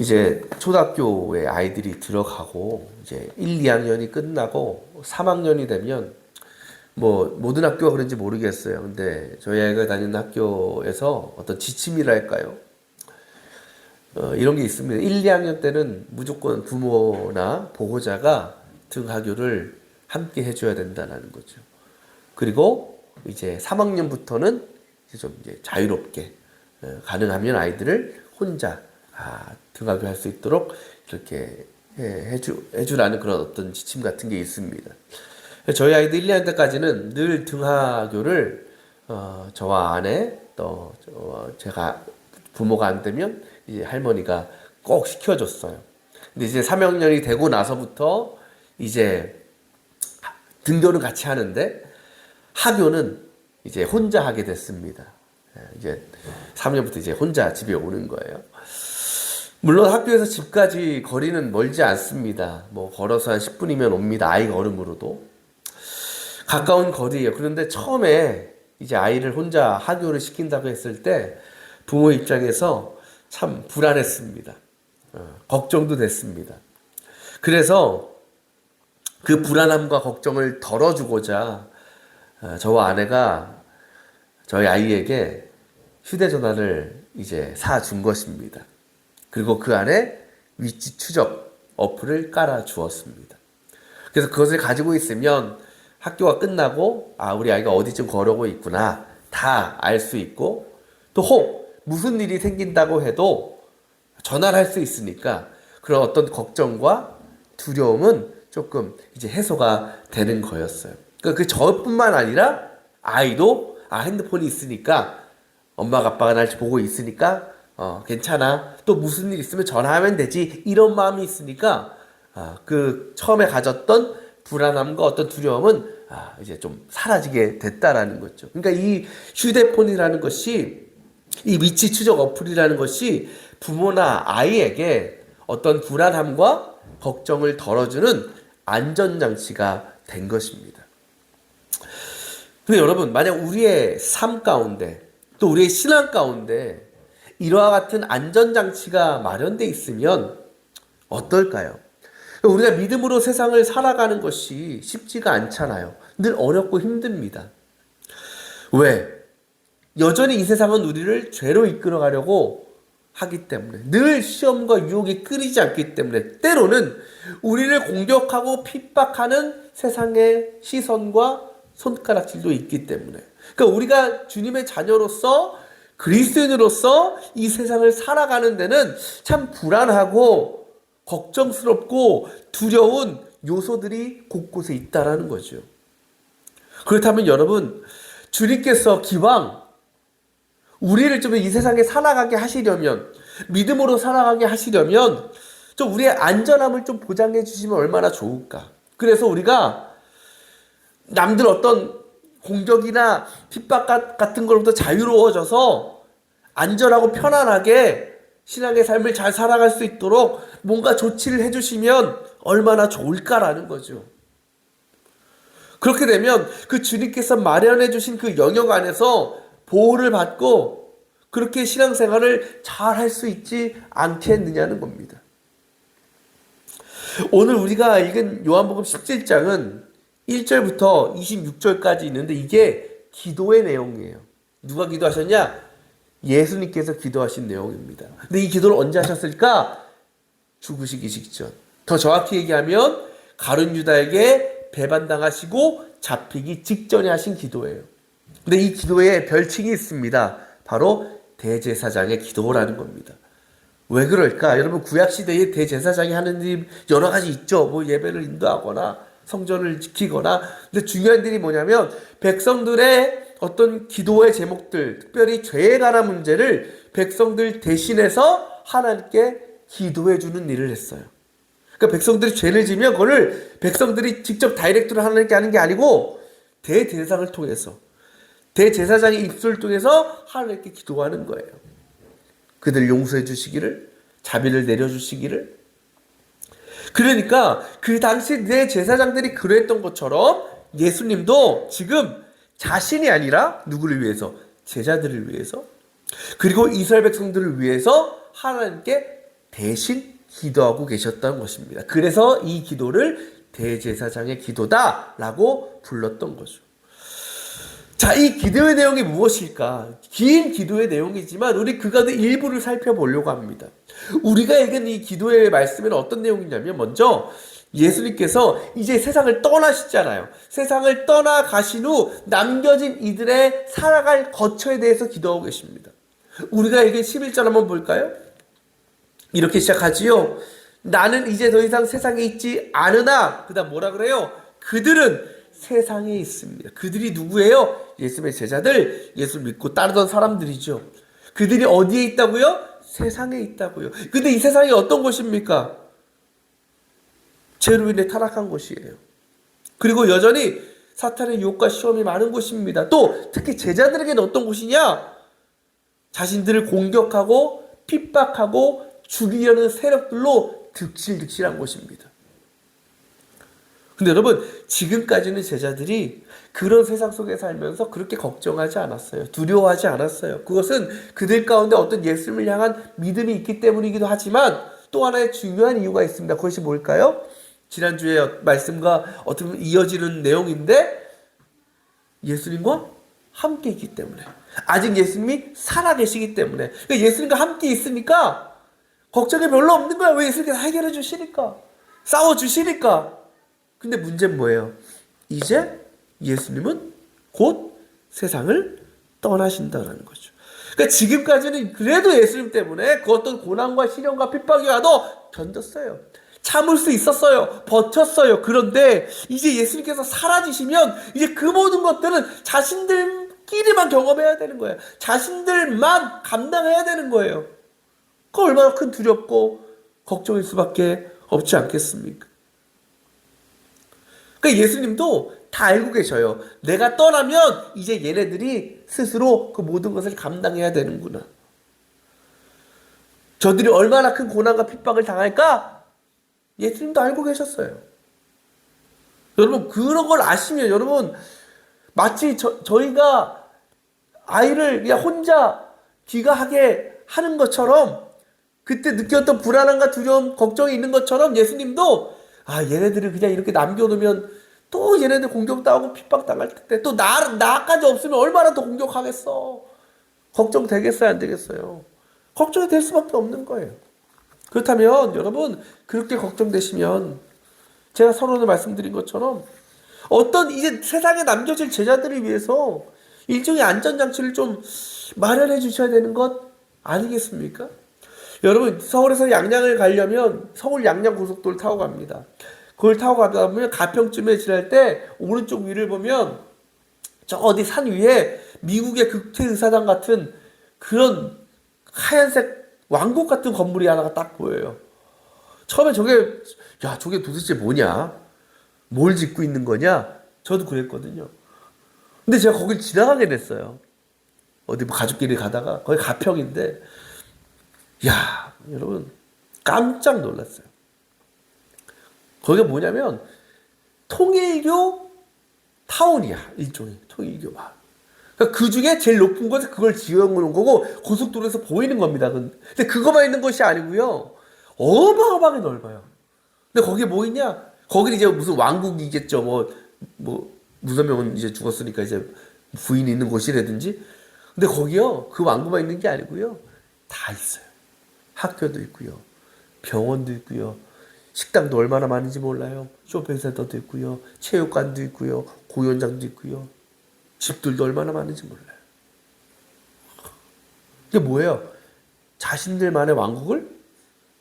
이제 초등학교에 아이들이 들어가고 이제 1, 2학년이 끝나고 3학년이 되면 뭐 모든 학교가 그런지 모르겠어요. 근데 저희 아이가 다니는 학교에서 어떤 지침이랄까요? 이런 게 있습니다. 1, 2학년 때는 무조건 부모나 보호자가 등하교를 함께 해줘야 된다는 거죠. 그리고 이제 3학년부터는 좀 이제 자유롭게 가능하면 아이들을 혼자 등하교 할 수 있도록 이렇게 해주라는 그런 어떤 지침 같은 게 있습니다. 저희 아이들 1, 2학년 때까지는 늘 등하교를 저와 아내 또 제가 부모가 안 되면 이제 할머니가 꼭 시켜줬어요. 근데 이제 3학년이 되고 나서부터 이제 등교는 같이 하는데 하교는 이제 혼자 하게 됐습니다. 이제 3년부터 이제 혼자 집에 오는 거예요. 물론 학교에서 집까지 거리는 멀지 않습니다. 뭐 걸어서 한 10분이면 옵니다. 아이 걸음으로도. 가까운 거리예요. 그런데 처음에 이제 아이를 혼자 하교를 시킨다고 했을 때 부모 입장에서 참 불안했습니다. 걱정도 됐습니다. 그래서 그 불안함과 걱정을 덜어주고자 저와 아내가 저희 아이에게 휴대전화를 이제 사준 것입니다. 그리고 그 안에 위치 추적 어플을 깔아 주었습니다. 그래서 그것을 가지고 있으면 학교가 끝나고 우리 아이가 어디쯤 걸어오고 있구나 다 알 수 있고 또 혹 무슨 일이 생긴다고 해도 전화를 할 수 있으니까 그런 어떤 걱정과 두려움은 조금 이제 해소가 되는 거였어요. 그러니까 그 저뿐만 아니라 아이도 핸드폰이 있으니까 엄마가 아빠가 날 보고 있으니까 괜찮아. 또 무슨 일 있으면 전화하면 되지. 이런 마음이 있으니까 그 처음에 가졌던 불안함과 어떤 두려움은 이제 좀 사라지게 됐다라는 거죠. 그러니까 이 휴대폰이라는 것이 이 위치 추적 어플이라는 것이 부모나 아이에게 어떤 불안함과 걱정을 덜어주는 안전장치가 된 것입니다. 근데 여러분, 만약 우리의 삶 가운데 또 우리의 신앙 가운데 이와 같은 안전장치가 마련되어 있으면 어떨까요? 우리가 믿음으로 세상을 살아가는 것이 쉽지가 않잖아요. 늘 어렵고 힘듭니다. 왜? 여전히 이 세상은 우리를 죄로 이끌어가려고 하기 때문에 늘 시험과 유혹이 끊이지 않기 때문에 때로는 우리를 공격하고 핍박하는 세상의 시선과 손가락질도 있기 때문에 그러니까 우리가 주님의 자녀로서 그리스도인으로서 이 세상을 살아가는 데는 참 불안하고 걱정스럽고 두려운 요소들이 곳곳에 있다라는 거죠. 그렇다면 여러분, 주님께서 기왕 우리를 좀 이 세상에 살아가게 하시려면, 믿음으로 살아가게 하시려면 좀 우리의 안전함을 좀 보장해 주시면 얼마나 좋을까. 그래서 우리가 남들 어떤 공격이나 핍박 같은 걸로부터 자유로워져서 안전하고 편안하게 신앙의 삶을 잘 살아갈 수 있도록 뭔가 조치를 해주시면 얼마나 좋을까라는 거죠. 그렇게 되면 그 주님께서 마련해 주신 그 영역 안에서 보호를 받고 그렇게 신앙생활을 잘 할 수 있지 않겠느냐는 겁니다. 오늘 우리가 읽은 요한복음 17장은 1절부터 26절까지 있는데 이게 기도의 내용이에요. 누가 기도하셨냐? 예수님께서 기도하신 내용입니다. 근데 이 기도를 언제 하셨을까? 죽으시기 직전. 더 정확히 얘기하면 가룟 유다에게 배반당하시고 잡히기 직전에 하신 기도예요. 근데 이 기도에 별칭이 있습니다. 바로 대제사장의 기도라는 겁니다. 왜 그럴까? 여러분 구약시대에 대제사장이 하는 일 여러 가지 있죠. 뭐 예배를 인도하거나 성전을 지키거나. 근데 중요한 일이 뭐냐면 백성들의 어떤 기도의 제목들, 특별히 죄에 관한 문제를 백성들 대신해서 하나님께 기도해 주는 일을 했어요. 그러니까 백성들이 죄를 지면 그걸 백성들이 직접 다이렉트로 하나님께 하는 게 아니고 대제사장을 통해서 대제사장의 입술을 통해서 하나님께 기도하는 거예요. 그들 용서해 주시기를, 자비를 내려주시기를. 그러니까 그 당시 대제사장들이 그랬던 것처럼 예수님도 지금 자신이 아니라 누구를 위해서? 제자들을 위해서 그리고 이스라엘 백성들을 위해서 하나님께 대신 기도하고 계셨던 것입니다. 그래서 이 기도를 대제사장의 기도다라고 불렀던 거죠. 자, 이 기도의 내용이 무엇일까? 긴 기도의 내용이지만 우리 그 가운데 일부를 살펴보려고 합니다. 우리가 읽은 이 기도의 말씀에는 어떤 내용이냐면, 먼저 예수님께서 이제 세상을 떠나시잖아요. 세상을 떠나가신 후 남겨진 이들의 살아갈 거처에 대해서 기도하고 계십니다. 우리가 읽은 11절 한번 볼까요? 이렇게 시작하지요. 나는 이제 더 이상 세상에 있지 않으나, 그 다음 뭐라 그래요? 그들은 세상에 있습니다. 그들이 누구예요? 예수님의 제자들, 예수 믿고 따르던 사람들이죠. 그들이 어디에 있다고요? 세상에 있다고요. 근데 이 세상이 어떤 곳입니까? 죄로 인해 타락한 곳이에요. 그리고 여전히 사탄의 유혹과 시험이 많은 곳입니다. 또 특히 제자들에게는 어떤 곳이냐? 자신들을 공격하고 핍박하고 죽이려는 세력들로 득실득실한 곳입니다. 근데 여러분, 지금까지는 제자들이 그런 세상 속에 살면서 그렇게 걱정하지 않았어요. 두려워하지 않았어요. 그것은 그들 가운데 어떤 예수님을 향한 믿음이 있기 때문이기도 하지만 또 하나의 중요한 이유가 있습니다. 그것이 뭘까요? 지난주에 말씀과 어떻게 보면 이어지는 내용인데, 예수님과 함께 있기 때문에, 아직 예수님이 살아계시기 때문에, 그러니까 예수님과 함께 있으니까 걱정이 별로 없는 거야. 왜 예수님께서 해결해 주시니까, 싸워주시니까. 근데 문제는 뭐예요? 이제 예수님은 곧 세상을 떠나신다는 거죠. 그러니까 지금까지는 그래도 예수님 때문에 그 어떤 고난과 시련과 핍박이 와도 견뎠어요. 참을 수 있었어요. 버텼어요. 그런데 이제 예수님께서 사라지시면 이제 그 모든 것들은 자신들끼리만 경험해야 되는 거예요. 자신들만 감당해야 되는 거예요. 그 얼마나 큰 두렵고 걱정일 수밖에 없지 않겠습니까? 그러니까 예수님도 다 알고 계셔요. 내가 떠나면 이제 얘네들이 스스로 그 모든 것을 감당해야 되는구나. 저들이 얼마나 큰 고난과 핍박을 당할까? 예수님도 알고 계셨어요. 여러분, 그런 걸 아시면, 여러분, 마치 저희가 아이를 그냥 혼자 귀가하게 하는 것처럼, 그때 느꼈던 불안함과 두려움, 걱정이 있는 것처럼 예수님도, 얘네들을 그냥 이렇게 남겨놓으면 또 얘네들 공격당하고 핍박당할 텐데, 또 나까지 없으면 얼마나 더 공격하겠어. 걱정되겠어요, 안 되겠어요? 걱정이 될 수밖에 없는 거예요. 그렇다면 여러분, 그렇게 걱정되시면 제가 서론에 말씀드린 것처럼 어떤 이제 세상에 남겨질 제자들을 위해서 일종의 안전장치를 좀 마련해 주셔야 되는 것 아니겠습니까? 여러분, 서울에서 양양을 가려면 서울 양양 고속도로를 타고 갑니다. 그걸 타고 가다 보면 가평쯤에 지날 때 오른쪽 위를 보면 저 어디 산 위에 미국의 국회의사당 같은 그런 하얀색 왕국 같은 건물이 하나가 딱 보여요. 처음에 저게 도대체 뭐냐? 뭘 짓고 있는 거냐? 저도 그랬거든요. 근데 제가 거길 지나가게 됐어요. 어디 뭐 가족끼리 가다가, 거기 가평인데, 여러분, 깜짝 놀랐어요. 거기가 뭐냐면, 통일교 타운이야, 일종의. 통일교 마을. 그러니까 그 중에 제일 높은 곳에 그걸 지어놓은 거고, 고속도로에서 보이는 겁니다. 근데 그거만 있는 것이 아니고요. 어마어마하게 넓어요. 근데 거기에 뭐 있냐? 거기는 이제 무슨 왕국이겠죠. 무서명은 이제 죽었으니까 이제 부인이 있는 곳이라든지. 근데 거기요, 그 왕국만 있는 게 아니고요. 다 있어요. 학교도 있고요. 병원도 있고요. 식당도 얼마나 많은지 몰라요. 쇼핑센터도 있고요. 체육관도 있고요. 공연장도 있고요. 집들도 얼마나 많은지 몰라요. 이게 뭐예요? 자신들만의 왕국을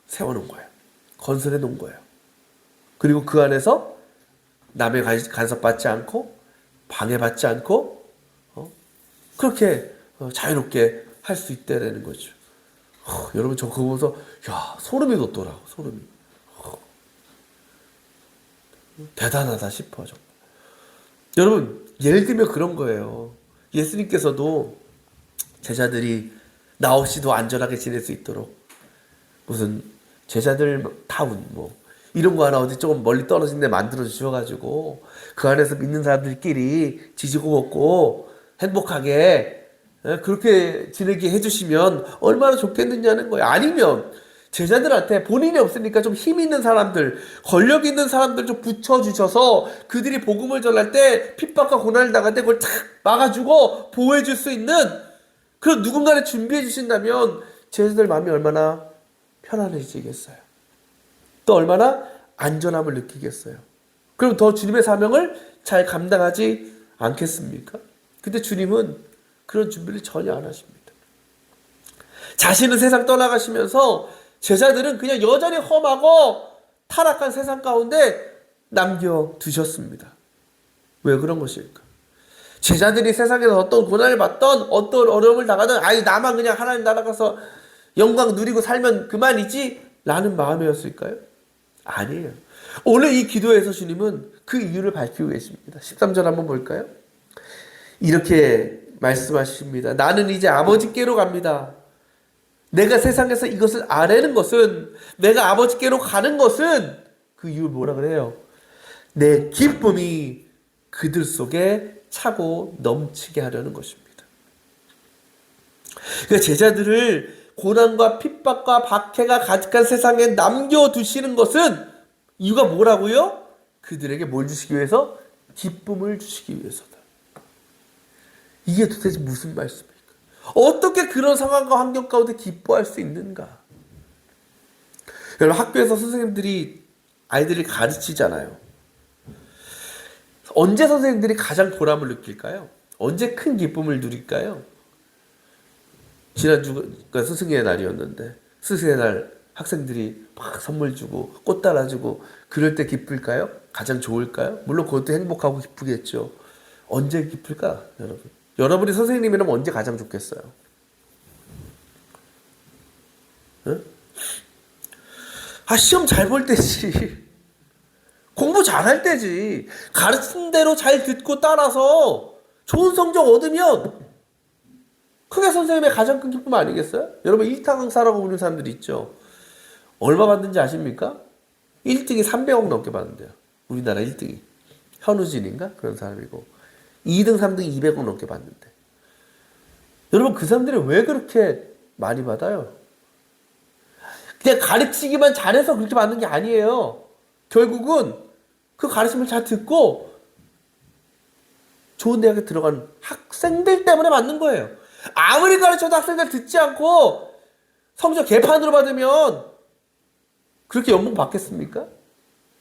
세워놓은 거예요. 건설해 놓은 거예요. 그리고 그 안에서 남의 간섭받지 않고 방해받지 않고 그렇게 자유롭게 할 수 있다는 거죠. 여러분, 저 그거 보면서 소름이 돋더라고. 소름이. 대단하다 싶어. 정말. 여러분, 예를 들면 그런 거예요. 예수님께서도 제자들이 나 없이도 안전하게 지낼 수 있도록 무슨 제자들 타운 이런 거 하나 어디 조금 멀리 떨어진 데 만들어 주셔가지고 그 안에서 믿는 사람들끼리 지지고 먹고 행복하게 그렇게 지내게 해주시면 얼마나 좋겠느냐는 거예요. 아니면 제자들한테 본인이 없으니까 좀 힘 있는 사람들, 권력 있는 사람들 좀 붙여주셔서 그들이 복음을 전할 때 핍박과 고난을 당할 때 그걸 탁 막아주고 보호해줄 수 있는 그런 누군가를 준비해 주신다면 제자들 마음이 얼마나 편안해지겠어요. 또 얼마나 안전함을 느끼겠어요. 그럼 더 주님의 사명을 잘 감당하지 않겠습니까? 근데 주님은 그런 준비를 전혀 안 하십니다. 자신은 세상 떠나가시면서 제자들은 그냥 여전히 험하고 타락한 세상 가운데 남겨두셨습니다. 왜 그런 것일까? 제자들이 세상에서 어떤 고난을 받던 어떤 어려움을 당하던 아이 나만 그냥 하나님 나라 가서 영광 누리고 살면 그만이지 라는 마음이었을까요? 아니에요. 오늘 이 기도에서 주님은 그 이유를 밝히고 계십니다. 13절 한번 볼까요? 이렇게 말씀하십니다. 나는 이제 아버지께로 갑니다. 내가 세상에서 이것을 아뢰는 것은, 내가 아버지께로 가는 것은 그 이유 뭐라 그래요? 내 기쁨이 그들 속에 차고 넘치게 하려는 것입니다. 그러니까 제자들을 고난과 핍박과 박해가 가득한 세상에 남겨두시는 것은 이유가 뭐라고요? 그들에게 뭘 주시기 위해서? 기쁨을 주시기 위해서다. 이게 도대체 무슨 말씀입니까? 어떻게 그런 상황과 환경 가운데 기뻐할 수 있는가? 여러분, 학교에서 선생님들이 아이들을 가르치잖아요. 언제 선생님들이 가장 보람을 느낄까요? 언제 큰 기쁨을 누릴까요? 지난주가 스승의 날이었는데 스승의 날 학생들이 막 선물 주고 꽃 달아주고 그럴 때 기쁠까요? 가장 좋을까요? 물론 그것도 행복하고 기쁘겠죠. 언제 기쁠까? 여러분이 선생님이라면 언제 가장 좋겠어요? 응? 시험 잘 볼 때지. 공부 잘할 때지. 가르친 대로 잘 듣고 따라서 좋은 성적 얻으면 그게 선생님의 가장 큰 기쁨 아니겠어요? 여러분 1타 강사라고 부르는 사람들이 있죠. 얼마 받는지 아십니까? 1등이 300억 넘게 받는데요. 우리나라 1등이. 현우진인가? 그런 사람이고 2등, 3등이 200억 넘게 받는데 여러분 그 사람들이 왜 그렇게 많이 받아요? 그냥 가르치기만 잘해서 그렇게 받는 게 아니에요. 결국은 그 가르침을 잘 듣고 좋은 대학에 들어간 학생들 때문에 받는 거예요. 아무리 가르쳐도 학생들 듣지 않고 성적 개판으로 받으면 그렇게 연봉 받겠습니까?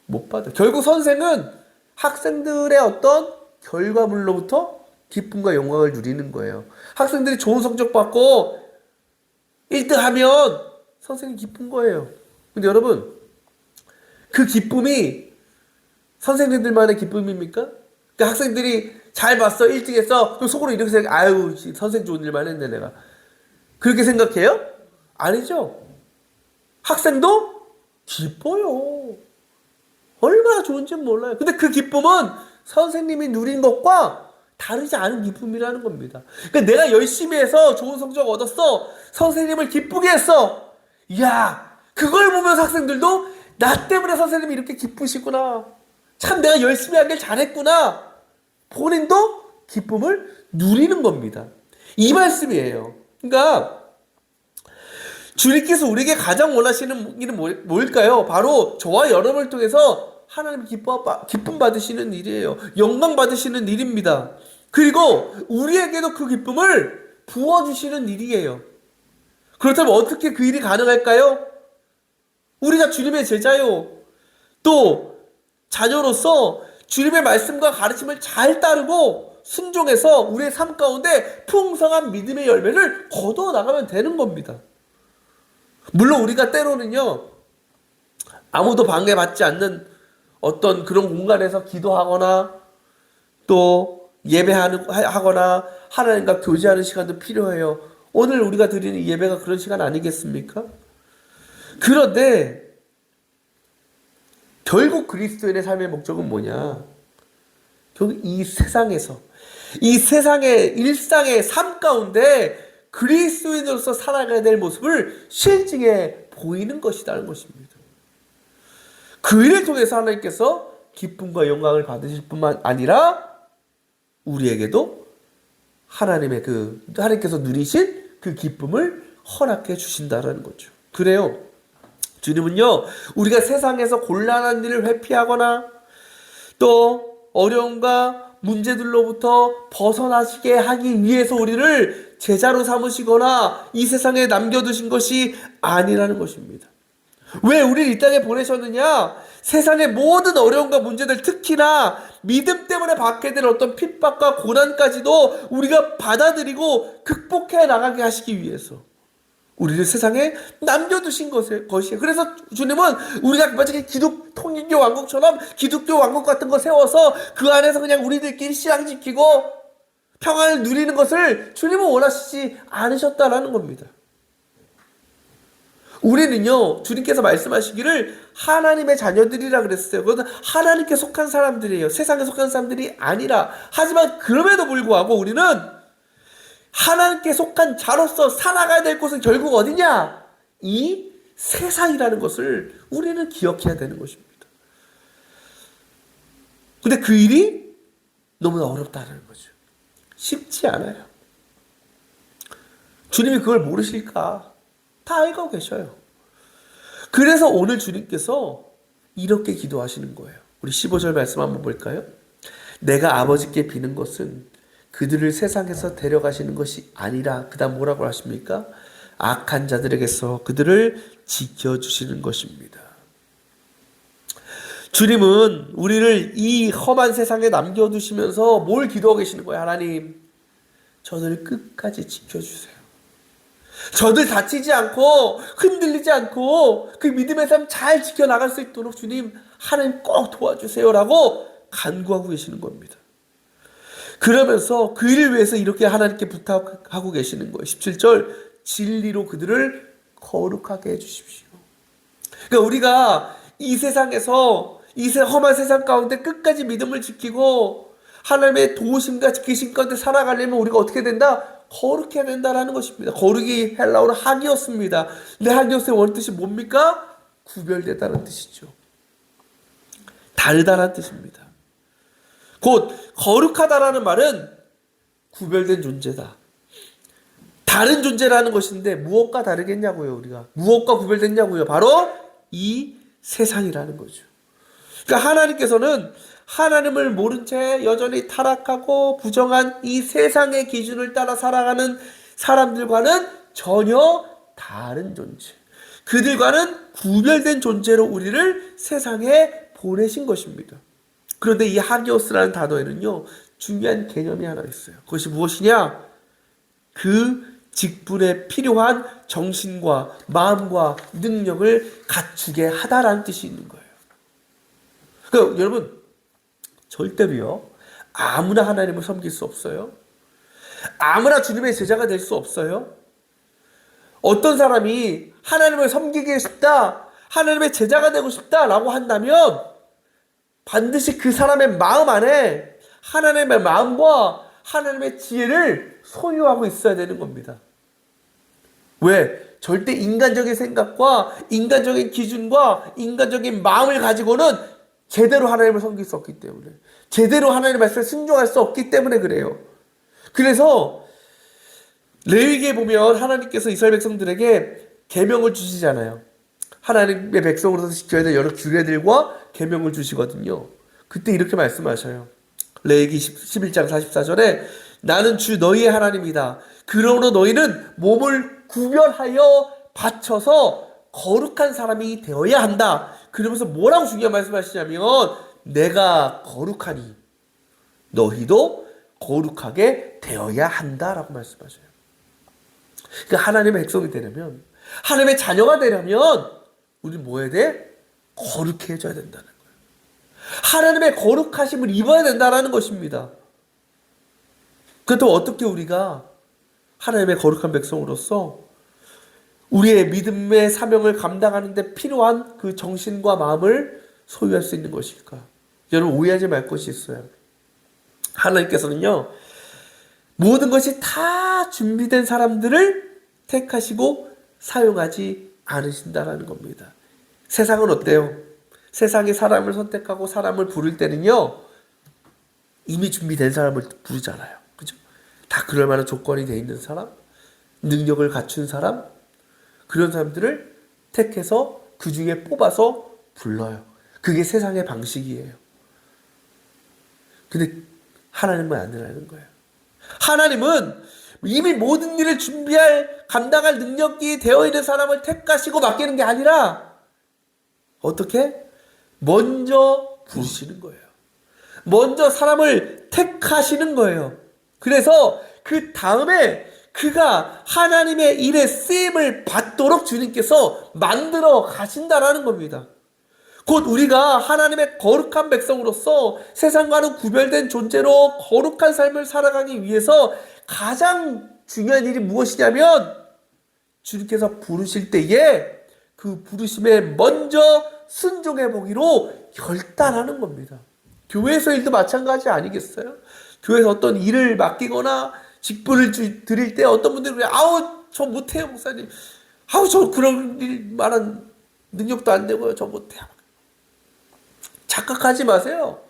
못 받아요. 결국 선생은 학생들의 어떤 결과물로부터 기쁨과 영광을 누리는 거예요. 학생들이 좋은 성적 받고 1등 하면 선생님 기쁜 거예요. 근데 여러분 그 기쁨이 선생님들만의 기쁨입니까? 그러니까 학생들이 잘 봤어 1등 했어 그럼 속으로 이렇게 생각 아유 선생 좋은 일만 했네 내가 그렇게 생각해요? 아니죠. 학생도 기뻐요. 얼마나 좋은지 몰라요. 근데 그 기쁨은 선생님이 누린 것과 다르지 않은 기쁨이라는 겁니다. 그러니까 내가 열심히 해서 좋은 성적 얻었어. 선생님을 기쁘게 했어. 이야, 그걸 보면서 학생들도 나 때문에 선생님이 이렇게 기쁘시구나. 참 내가 열심히 하길 잘했구나. 본인도 기쁨을 누리는 겁니다. 이 말씀이에요. 그러니까 주님께서 우리에게 가장 원하시는 일은 뭘까요? 바로 저와 여러분을 통해서 하나님 기쁨 받으시는 일이에요. 영광 받으시는 일입니다. 그리고 우리에게도 그 기쁨을 부어주시는 일이에요. 그렇다면 어떻게 그 일이 가능할까요? 우리가 주님의 제자요. 또 자녀로서 주님의 말씀과 가르침을 잘 따르고 순종해서 우리의 삶 가운데 풍성한 믿음의 열매를 거두어 나가면 되는 겁니다. 물론 우리가 때로는요. 아무도 방해받지 않는 어떤 그런 공간에서 기도하거나 또 예배하거나 하나님과 교제하는 시간도 필요해요. 오늘 우리가 드리는 예배가 그런 시간 아니겠습니까? 그런데 결국 그리스도인의 삶의 목적은 뭐냐? 결국 이 세상에서 이 세상의 일상의 삶 가운데 그리스도인으로서 살아가야 될 모습을 실증해 보이는 것이라는 것입니다. 그 일을 통해서 하나님께서 기쁨과 영광을 받으실 뿐만 아니라 우리에게도 하나님께서 누리신 그 기쁨을 허락해 주신다라는 거죠. 그래요. 주님은요, 우리가 세상에서 곤란한 일을 회피하거나 또 어려움과 문제들로부터 벗어나시게 하기 위해서 우리를 제자로 삼으시거나 이 세상에 남겨두신 것이 아니라는 것입니다. 왜 우리를 이 땅에 보내셨느냐? 세상의 모든 어려움과 문제들, 특히나 믿음 때문에 받게 될 어떤 핍박과 고난까지도 우리가 받아들이고 극복해 나가게 하시기 위해서 우리를 세상에 남겨두신 것이에요. 그래서 주님은 우리가 마치 통일교 왕국처럼 기독교 왕국 같은 거 세워서 그 안에서 그냥 우리들끼리 신앙 지키고 평안을 누리는 것을 주님은 원하시지 않으셨다라는 겁니다. 우리는요, 주님께서 말씀하시기를 하나님의 자녀들이라 그랬어요. 그것은 하나님께 속한 사람들이에요. 세상에 속한 사람들이 아니라. 하지만 그럼에도 불구하고 우리는 하나님께 속한 자로서 살아가야 될 곳은 결국 어디냐? 이 세상이라는 것을 우리는 기억해야 되는 것입니다. 근데 그 일이 너무나 어렵다는 거죠. 쉽지 않아요. 주님이 그걸 모르실까? 다 알고 계셔요. 그래서 오늘 주님께서 이렇게 기도하시는 거예요. 우리 15절 말씀 한번 볼까요? 내가 아버지께 비는 것은 그들을 세상에서 데려가시는 것이 아니라, 그 다음 뭐라고 하십니까? 악한 자들에게서 그들을 지켜주시는 것입니다. 주님은 우리를 이 험한 세상에 남겨두시면서 뭘 기도하고 계시는 거예요? 하나님, 저를 끝까지 지켜주세요. 저들 다치지 않고 흔들리지 않고 그 믿음의 삶 잘 지켜나갈 수 있도록 주님, 하나님 꼭 도와주세요라고 간구하고 계시는 겁니다. 그러면서 그 일을 위해서 이렇게 하나님께 부탁하고 계시는 거예요. 17절, 진리로 그들을 거룩하게 해주십시오. 그러니까 우리가 이 세상에서 이 험한 세상 가운데 끝까지 믿음을 지키고 하나님의 도우심과 지키심 가운데 살아가려면 우리가 어떻게 된다? 거룩해야 된다라는 것입니다. 거룩이 헬라어로 하기였습니다. 근데 하기였의 원뜻이 뭡니까? 구별되다는 뜻이죠. 다르다는 뜻입니다. 곧 거룩하다라는 말은 구별된 존재다, 다른 존재라는 것인데 무엇과 다르겠냐고요. 우리가 무엇과 구별됐냐고요. 바로 이 세상이라는 거죠. 그러니까 하나님께서는 하나님을 모른 채 여전히 타락하고 부정한 이 세상의 기준을 따라 살아가는 사람들과는 전혀 다른 존재, 그들과는 구별된 존재로 우리를 세상에 보내신 것입니다. 그런데 이 하기오스라는 단어에는요, 중요한 개념이 하나 있어요. 그것이 무엇이냐? 그 직분에 필요한 정신과 마음과 능력을 갖추게 하다라는 뜻이 있는 거예요. 그러니까 여러분, 절대로요, 아무나 하나님을 섬길 수 없어요. 아무나 주님의 제자가 될 수 없어요. 어떤 사람이 하나님을 섬기기 싶다, 하나님의 제자가 되고 싶다라고 한다면 반드시 그 사람의 마음 안에 하나님의 마음과 하나님의 지혜를 소유하고 있어야 되는 겁니다. 왜? 절대 인간적인 생각과 인간적인 기준과 인간적인 마음을 가지고는 제대로 하나님을 섬길 수 없기 때문에, 제대로 하나님의 말씀에 순종할 수 없기 때문에 그래요. 그래서 레위기에 보면 하나님께서 이스라엘 백성들에게 계명을 주시잖아요. 하나님의 백성으로서 지켜야 될 여러 규례들과 계명을 주시거든요. 그때 이렇게 말씀하셔요. 레위기 11장 44절에 나는 주 너희의 하나님이다. 그러므로 너희는 몸을 구별하여 바쳐서 거룩한 사람이 되어야 한다. 그러면서 뭐라고 중요한 말씀하시냐면 내가 거룩하니 너희도 거룩하게 되어야 한다라고 말씀하셔요. 그러니까 하나님의 백성이 되려면, 하나님의 자녀가 되려면 우리는 뭐 해야 돼? 거룩해져야 된다는 거예요. 하나님의 거룩하심을 입어야 된다는 것입니다. 그렇다면 어떻게 우리가 하나님의 거룩한 백성으로서 우리의 믿음의 사명을 감당하는 데 필요한 그 정신과 마음을 소유할 수 있는 것일까? 여러분, 오해하지 말 것이 있어요. 하나님께서는요, 모든 것이 다 준비된 사람들을 택하시고 사용하지 않으신다라는 겁니다. 세상은 어때요? 세상이 사람을 선택하고 사람을 부를 때는요, 이미 준비된 사람을 부르잖아요. 그죠? 다 그럴 만한 조건이 돼 있는 사람, 능력을 갖춘 사람, 그런 사람들을 택해서 그 중에 뽑아서 불러요. 그게 세상의 방식이에요. 근데 하나님은 안 되라는 거예요. 하나님은 이미 모든 일을 준비할, 감당할 능력이 되어 있는 사람을 택하시고 맡기는 게 아니라 어떻게? 먼저 부르시는 거예요. 먼저 사람을 택하시는 거예요. 그래서 그 다음에 그가 하나님의 일에 쓰임을 받도록 주님께서 만들어 가신다라는 겁니다. 곧 우리가 하나님의 거룩한 백성으로서 세상과는 구별된 존재로 거룩한 삶을 살아가기 위해서 가장 중요한 일이 무엇이냐면 주님께서 부르실 때에 그 부르심에 먼저 순종해 보기로 결단하는 겁니다. 교회에서 일도 마찬가지 아니겠어요? 교회에서 어떤 일을 맡기거나 직분을 드릴 때 어떤 분들이 그래, 아우 저 못해요 목사님, 아우 저 그런 일 말한 능력도 안 되고요, 저 못해요. 착각하지 마세요.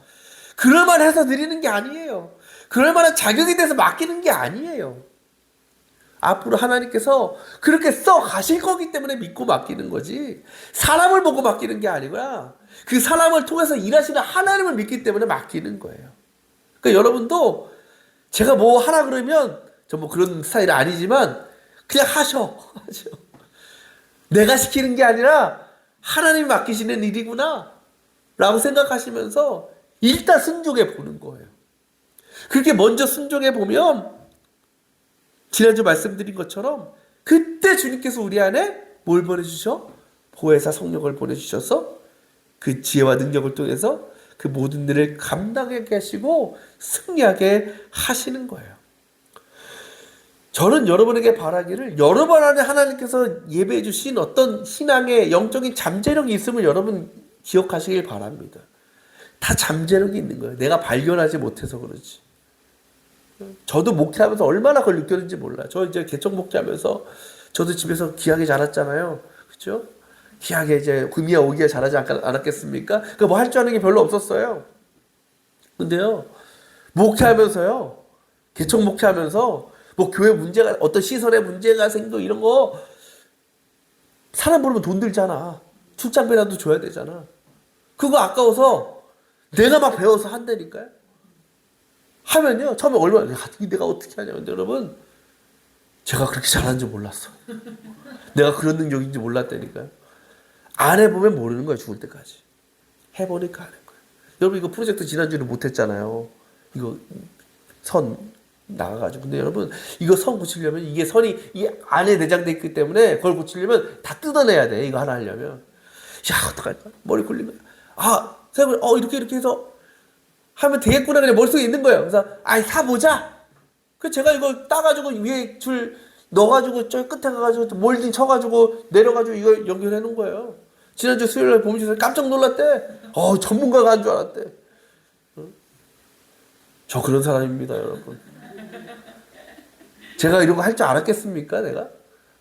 그럴만 해서 드리는 게 아니에요. 그럴만한 자격이 돼서 맡기는 게 아니에요. 앞으로 하나님께서 그렇게 써 가실 거기 때문에 믿고 맡기는 거지, 사람을 보고 맡기는 게 아니구나. 그 사람을 통해서 일하시는 하나님을 믿기 때문에 맡기는 거예요. 그러니까 여러분도 제가 뭐 하라 그러면 저 뭐 그런 스타일은 아니지만 그냥 하셔. 내가 시키는 게 아니라 하나님이 맡기시는 일이구나 라고 생각하시면서 일단 순종해 보는 거예요. 그렇게 먼저 순종해 보면 지난주 말씀드린 것처럼 그때 주님께서 우리 안에 뭘 보내주셔? 보혜사 성령을 보내주셔서 그 지혜와 능력을 통해서 그 모든 일을 감당하게 하시고 승리하게 하시는 거예요. 저는 여러분에게 바라기를 여러분 안에 하나님께서 예배해 주신 어떤 신앙의 영적인 잠재력이 있음을 여러분 기억하시길 바랍니다. 다 잠재력이 있는 거예요. 내가 발견하지 못해서 그렇지. 저도 목회하면서 얼마나 그걸 느꼈는지 몰라요. 저 이제 개척 목회하면서 저도 집에서 귀하게 자랐잖아요. 그렇죠? 귀하게 이제 금이야 오기야 잘하지 않았겠습니까? 그 뭐 할 줄 아는 게 별로 없었어요. 근데요, 목회하면서요, 개척 목회하면서 뭐 교회 문제가, 어떤 시설에 문제가 생기고 이런 거 사람 부르면 돈 들잖아. 출장비라도 줘야 되잖아. 그거 아까워서 내가 막 배워서 한다니까요. 하면요, 처음에 얼마나 내가 어떻게 하냐. 근데 여러분, 제가 그렇게 잘하는 줄 몰랐어. 내가 그런 능력인지 몰랐다니까요. 안 해보면 모르는 거야, 죽을 때까지. 해보니까 아는 거야. 여러분, 이거 프로젝트 지난주에 못했잖아요. 이거 선 나가가지고. 근데 여러분, 이거 선 고치려면 이게 선이 이 안에 내장돼 있기 때문에 그걸 고치려면 다 뜯어내야 돼. 이거 하나 하려면. 야, 어떡할까? 머리 굴린 거야. 아, 생각해보면, 이렇게 해서 하면 되겠구나. 그냥 머릿속에 있는 거예요. 그래서, 사보자. 그 제가 이거 따가지고 위에 줄 넣어가지고 저 끝에 가가지고 몰딩 쳐가지고 내려가지고 이거 연결해 놓은 거예요. 지난주 수요일날 보면서 깜짝 놀랐대. 전문가가 한 줄 알았대. 저 그런 사람입니다, 여러분. 제가 이런 거 할 줄 알았겠습니까, 내가?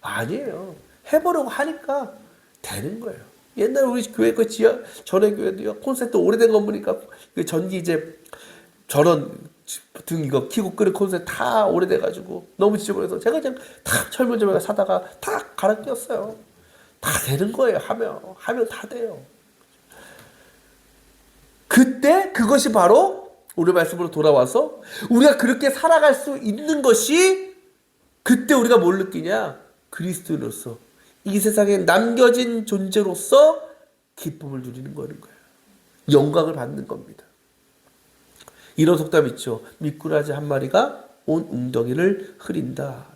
아니에요. 해보려고 하니까 되는 거예요. 옛날에 우리 교회 그 전에 교회도요, 콘센트 오래된 건물이니까 그 전기 이제 저런 등 이거 키고 끄는 콘센트 다 오래돼가지고 너무 지저분해서 제가 그냥 다 철물점에 사다가 다 갈아 끼웠어요. 다 되는 거예요. 하면 다 돼요. 그때 그것이 바로 우리 말씀으로 돌아와서 우리가 그렇게 살아갈 수 있는 것이, 그때 우리가 뭘 느끼냐? 그리스도인으로서 이 세상에 남겨진 존재로서 기쁨을 누리는 거예요. 영광을 받는 겁니다. 이런 속담 있죠. 미꾸라지 한 마리가 온 웅덩이를 흐린다.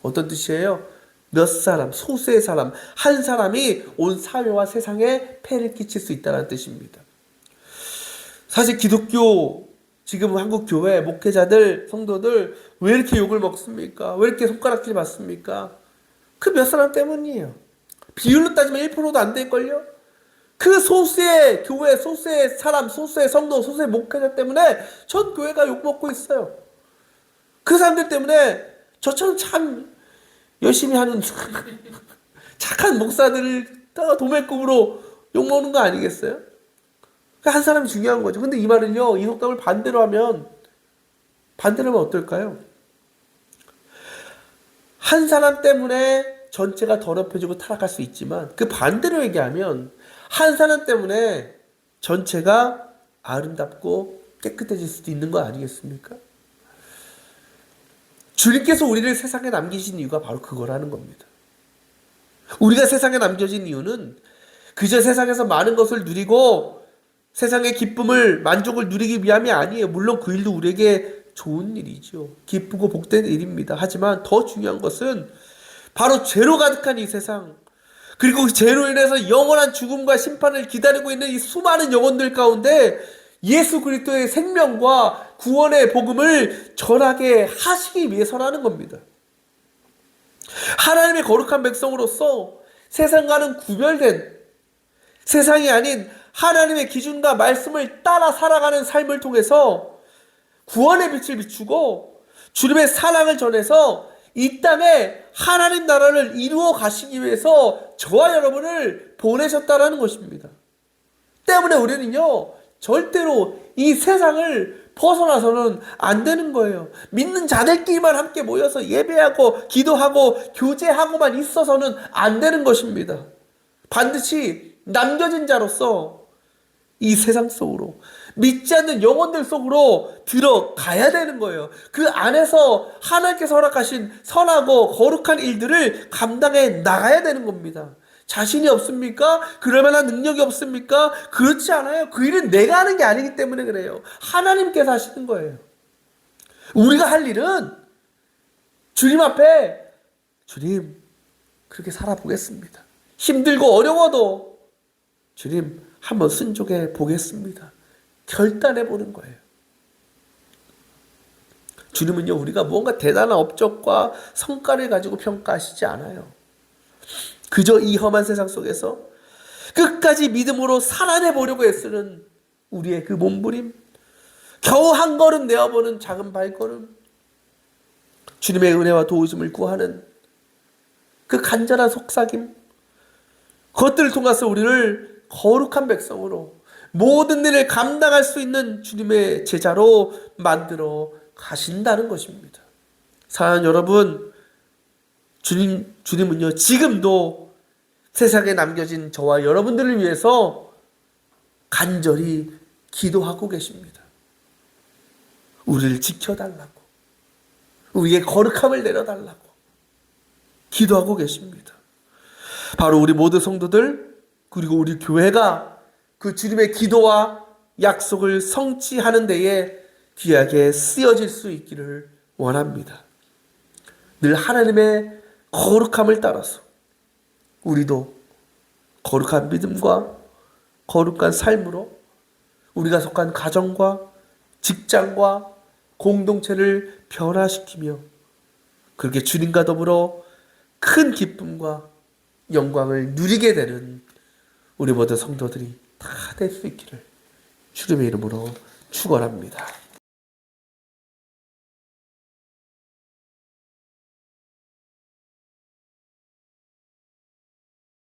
어떤 뜻이에요? 몇 사람, 소수의 사람, 한 사람이 온 사회와 세상에 폐를 끼칠 수 있다는 뜻입니다. 사실 기독교, 지금 한국 교회 목회자들, 성도들 왜 이렇게 욕을 먹습니까? 왜 이렇게 손가락질 받습니까? 그 몇 사람 때문이에요. 비율로 따지면 1%도 안 될걸요? 그 소수의 교회, 소수의 사람, 소수의 성도, 소수의 목회자 때문에 전 교회가 욕먹고 있어요. 그 사람들 때문에 저처럼 참 열심히 하는 착한 목사들을 도매급으로 욕먹는 거 아니겠어요? 한 사람이 중요한 거죠. 근데 이 말은요, 이 속담을 반대로 하면 어떨까요? 한 사람 때문에 전체가 더럽혀지고 타락할 수 있지만 그 반대로 얘기하면 한 사람 때문에 전체가 아름답고 깨끗해질 수도 있는 거 아니겠습니까? 주님께서 우리를 세상에 남기신 이유가 바로 그거라는 겁니다. 우리가 세상에 남겨진 이유는 그저 세상에서 많은 것을 누리고 세상의 기쁨을, 만족을 누리기 위함이 아니에요. 물론 그 일도 우리에게 좋은 일이죠. 기쁘고 복된 일입니다. 하지만 더 중요한 것은 바로 죄로 가득한 이 세상, 그리고 그 죄로 인해서 영원한 죽음과 심판을 기다리고 있는 이 수많은 영혼들 가운데 예수 그리스도의 생명과 구원의 복음을 전하게 하시기 위해서라는 겁니다. 하나님의 거룩한 백성으로서 세상과는 구별된, 세상이 아닌 하나님의 기준과 말씀을 따라 살아가는 삶을 통해서 구원의 빛을 비추고 주님의 사랑을 전해서 이 땅에 하나님 나라를 이루어 가시기 위해서 저와 여러분을 보내셨다라는 것입니다. 때문에 우리는요, 절대로 이 세상을 벗어나서는 안 되는 거예요. 믿는 자들끼리만 함께 모여서 예배하고 기도하고 교제하고만 있어서는 안 되는 것입니다. 반드시 남겨진 자로서 이 세상 속으로, 믿지 않는 영혼들 속으로 들어가야 되는 거예요. 그 안에서 하나님께서 허락하신 선하고 거룩한 일들을 감당해 나가야 되는 겁니다. 자신이 없습니까? 그럴 만한 능력이 없습니까? 그렇지 않아요. 그 일은 내가 하는 게 아니기 때문에 그래요. 하나님께서 하시는 거예요. 우리가 할 일은 주님 앞에, 주님 그렇게 살아보겠습니다. 힘들고 어려워도 주님 한번 순종해 보겠습니다. 결단해 보는 거예요. 주님은요, 우리가 무언가 대단한 업적과 성과를 가지고 평가하시지 않아요. 그저 이 험한 세상 속에서 끝까지 믿음으로 살아내 보려고 애쓰는 우리의 그 몸부림, 겨우 한 걸음 내어보는 작은 발걸음, 주님의 은혜와 도우심을 구하는 그 간절한 속삭임, 그것들을 통해서 우리를 거룩한 백성으로 모든 일을 감당할 수 있는 주님의 제자로 만들어 가신다는 것입니다. 사랑하는 여러분, 주님은요, 지금도 세상에 남겨진 저와 여러분들을 위해서 간절히 기도하고 계십니다. 우리를 지켜달라고, 우리의 거룩함을 내려달라고 기도하고 계십니다. 바로 우리 모든 성도들, 그리고 우리 교회가 그 주님의 기도와 약속을 성취하는 데에 귀하게 쓰여질 수 있기를 원합니다. 늘 하나님의 거룩함을 따라서 우리도 거룩한 믿음과 거룩한 삶으로 우리가 속한 가정과 직장과 공동체를 변화시키며 그렇게 주님과 더불어 큰 기쁨과 영광을 누리게 되는 우리 모든 성도들이 다 될 수 있기를 주님의 이름으로 축원합니다.